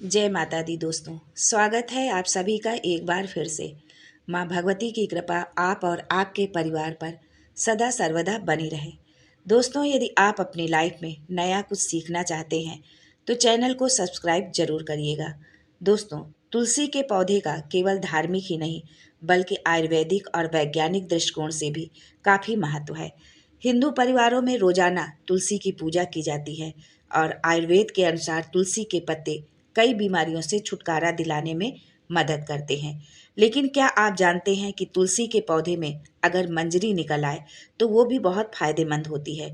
जय माता दी दोस्तों, स्वागत है आप सभी का एक बार फिर से। माँ भगवती की कृपा आप और आपके परिवार पर सदा सर्वदा बनी रहे। दोस्तों, यदि आप अपनी लाइफ में नया कुछ सीखना चाहते हैं तो चैनल को सब्सक्राइब जरूर करिएगा। दोस्तों, तुलसी के पौधे का केवल धार्मिक ही नहीं बल्कि आयुर्वेदिक और वैज्ञानिक दृष्टिकोण से भी काफ़ी महत्व है। हिंदू परिवारों में रोजाना तुलसी की पूजा की जाती है और आयुर्वेद के अनुसार तुलसी के पत्ते कई बीमारियों से छुटकारा दिलाने में मदद करते हैं। लेकिन क्या आप जानते हैं कि तुलसी के पौधे में अगर मंजरी निकल आए तो वो भी बहुत फायदेमंद होती है।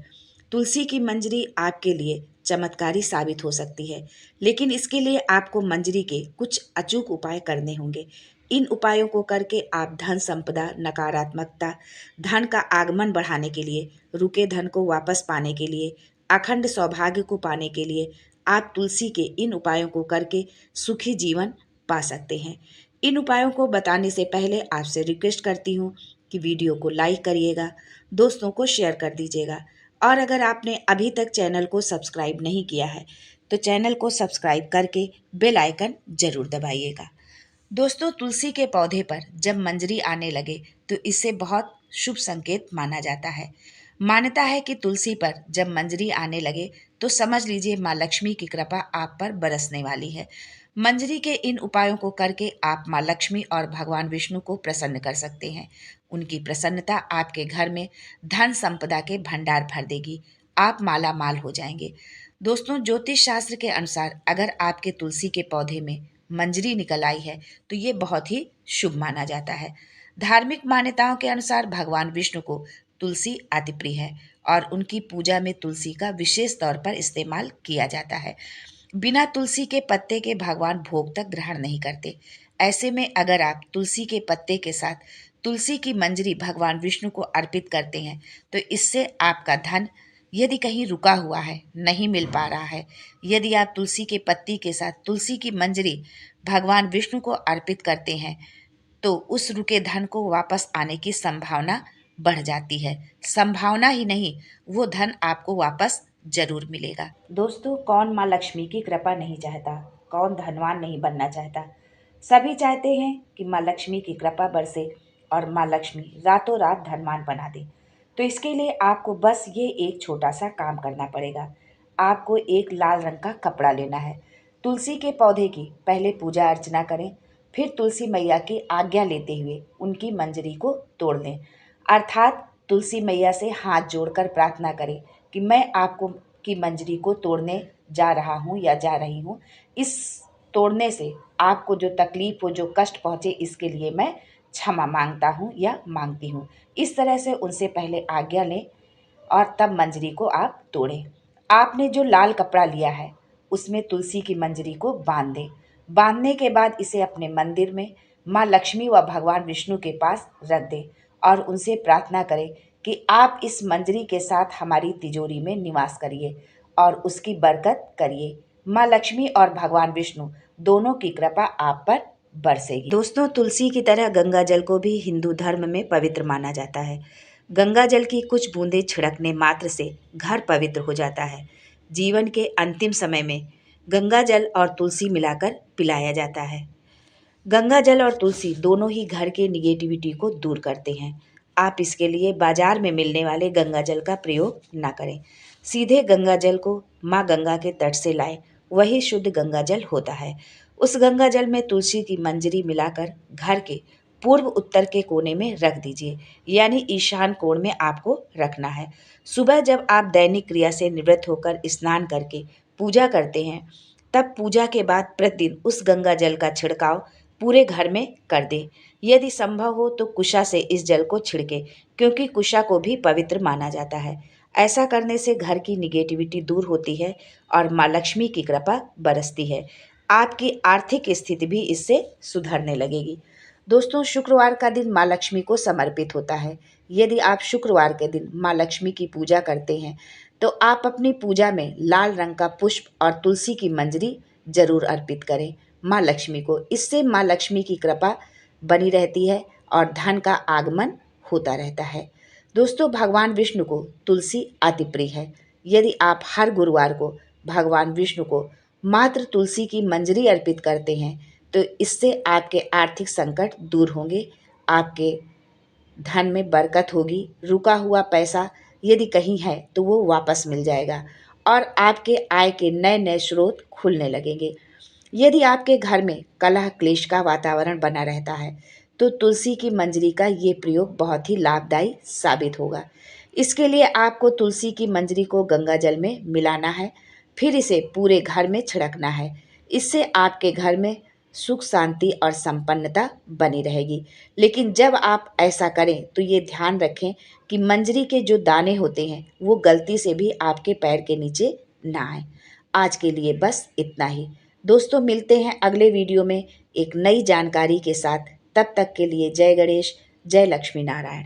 तुलसी की मंजरी आपके लिए चमत्कारी साबित हो सकती है, लेकिन इसके लिए आपको मंजरी के कुछ अचूक उपाय करने होंगे। इन उपायों को करके आप धन संपदा, नकारात्मकता, धन का आगमन बढ़ाने के लिए, रुके धन को वापस पाने के लिए, अखंड सौभाग्य को पाने के लिए आप तुलसी के इन उपायों को करके सुखी जीवन पा सकते हैं। इन उपायों को बताने से पहले आपसे रिक्वेस्ट करती हूँ कि वीडियो को लाइक करिएगा, दोस्तों को शेयर कर दीजिएगा और अगर आपने अभी तक चैनल को सब्सक्राइब नहीं किया है तो चैनल को सब्सक्राइब करके बेल आइकन जरूर दबाइएगा। दोस्तों, तुलसी के पौधे पर जब मंजरी आने लगे तो इसे बहुत शुभ संकेत माना जाता है। मान्यता है कि तुलसी पर जब मंजरी आने लगे तो समझ लीजिए माँ लक्ष्मी की कृपा आप पर बरसने वाली है। मंजरी के इन उपायों को करके आप माँ लक्ष्मी और भगवान विष्णु को प्रसन्न कर सकते हैं। उनकी प्रसन्नता आपके घर में धन संपदा के भंडार भर देगी, आप माला माल हो जाएंगे। दोस्तों, ज्योतिष शास्त्र के अनुसार अगर आपके तुलसी के पौधे में मंजरी निकल आई है तो ये बहुत ही शुभ माना जाता है। धार्मिक मान्यताओं के अनुसार भगवान विष्णु को तुलसी अति प्रिय है और उनकी पूजा में तुलसी का विशेष तौर पर इस्तेमाल किया जाता है। बिना तुलसी के पत्ते के भगवान भोग तक ग्रहण नहीं करते। ऐसे में अगर आप तुलसी के पत्ते के साथ तुलसी की मंजरी भगवान विष्णु को अर्पित करते हैं तो इससे आपका धन यदि कहीं रुका हुआ है, नहीं मिल पा रहा है, यदि आप तुलसी के पत्ती के साथ तुलसी की मंजरी भगवान विष्णु को अर्पित करते हैं तो उस रुके धन को वापस आने की संभावना बढ़ जाती है। संभावना ही नहीं, वो धन आपको वापस जरूर मिलेगा। दोस्तों, कौन माँ लक्ष्मी की कृपा नहीं चाहता, कौन धनवान नहीं बनना चाहता। सभी चाहते हैं कि माँ लक्ष्मी की कृपा बरसे और माँ लक्ष्मी रातों रात धनवान बना दे। तो इसके लिए आपको बस ये एक छोटा सा काम करना पड़ेगा। आपको एक लाल रंग का कपड़ा लेना है, तुलसी के पौधे की पहले पूजा अर्चना करें, फिर तुलसी मैया की आज्ञा लेते हुए उनकी मंजरी को तोड़ लें। अर्थात तुलसी मैया से हाथ जोड़कर प्रार्थना करें कि मैं आपको की मंजरी को तोड़ने जा रहा हूँ या जा रही हूँ। इस तोड़ने से आपको जो तकलीफ हो, जो कष्ट पहुँचे, इसके लिए मैं क्षमा मांगता हूँ या मांगती हूँ। इस तरह से उनसे पहले आज्ञा लें और तब मंजरी को आप तोड़ें। आपने जो लाल कपड़ा लिया है उसमें तुलसी की मंजरी को बांध दें। बांधने के बाद इसे अपने मंदिर में माँ लक्ष्मी व भगवान विष्णु के पास रख दें और उनसे प्रार्थना करें कि आप इस मंजरी के साथ हमारी तिजोरी में निवास करिए और उसकी बरकत करिए। माँ लक्ष्मी और भगवान विष्णु दोनों की कृपा आप पर बरसेगी। दोस्तों, तुलसी की तरह गंगा जल को भी हिंदू धर्म में पवित्र माना जाता है। गंगा जल की कुछ बूंदें छिड़कने मात्र से घर पवित्र हो जाता है। जीवन के अंतिम समय में गंगा जल और तुलसी मिलाकर पिलाया जाता है। गंगा जल और तुलसी दोनों ही घर के निगेटिविटी को दूर करते हैं। आप इसके लिए बाजार में मिलने वाले गंगा जल का प्रयोग ना करें। सीधे गंगा जल को माँ गंगा के तट से लाएं, वही शुद्ध गंगा जल होता है। उस गंगा जल में तुलसी की मंजरी मिलाकर घर के पूर्व उत्तर के कोने में रख दीजिए, यानी ईशान कोण में आपको रखना है। सुबह जब आप दैनिक क्रिया से निवृत्त होकर स्नान करके पूजा करते हैं तब पूजा के बाद प्रतिदिन उस गंगा जल का छिड़काव पूरे घर में कर दें। यदि संभव हो तो कुशा से इस जल को छिड़के, क्योंकि कुशा को भी पवित्र माना जाता है। ऐसा करने से घर की निगेटिविटी दूर होती है और माँ लक्ष्मी की कृपा बरसती है। आपकी आर्थिक स्थिति भी इससे सुधरने लगेगी। दोस्तों, शुक्रवार का दिन माँ लक्ष्मी को समर्पित होता है। यदि आप शुक्रवार के दिन माँ लक्ष्मी की पूजा करते हैं तो आप अपनी पूजा में लाल रंग का पुष्प और तुलसी की मंजरी जरूर अर्पित करें माँ लक्ष्मी को। इससे माँ लक्ष्मी की कृपा बनी रहती है और धन का आगमन होता रहता है। दोस्तों, भगवान विष्णु को तुलसी अति प्रिय है। यदि आप हर गुरुवार को भगवान विष्णु को मात्र तुलसी की मंजरी अर्पित करते हैं तो इससे आपके आर्थिक संकट दूर होंगे, आपके धन में बरकत होगी, रुका हुआ पैसा यदि कहीं है तो वो वापस मिल जाएगा और आपके आय के नए नए स्रोत खुलने लगेंगे। यदि आपके घर में कलह क्लेश का वातावरण बना रहता है तो तुलसी की मंजरी का ये प्रयोग बहुत ही लाभदायी साबित होगा। इसके लिए आपको तुलसी की मंजरी को गंगा जल में मिलाना है, फिर इसे पूरे घर में छिड़कना है। इससे आपके घर में सुख शांति और संपन्नता बनी रहेगी। लेकिन जब आप ऐसा करें तो ये ध्यान रखें कि मंजरी के जो दाने होते हैं वो गलती से भी आपके पैर के नीचे ना आए। आज के लिए बस इतना ही। दोस्तों, मिलते हैं अगले वीडियो में एक नई जानकारी के साथ। तब तक के लिए जय गणेश, जय लक्ष्मी नारायण।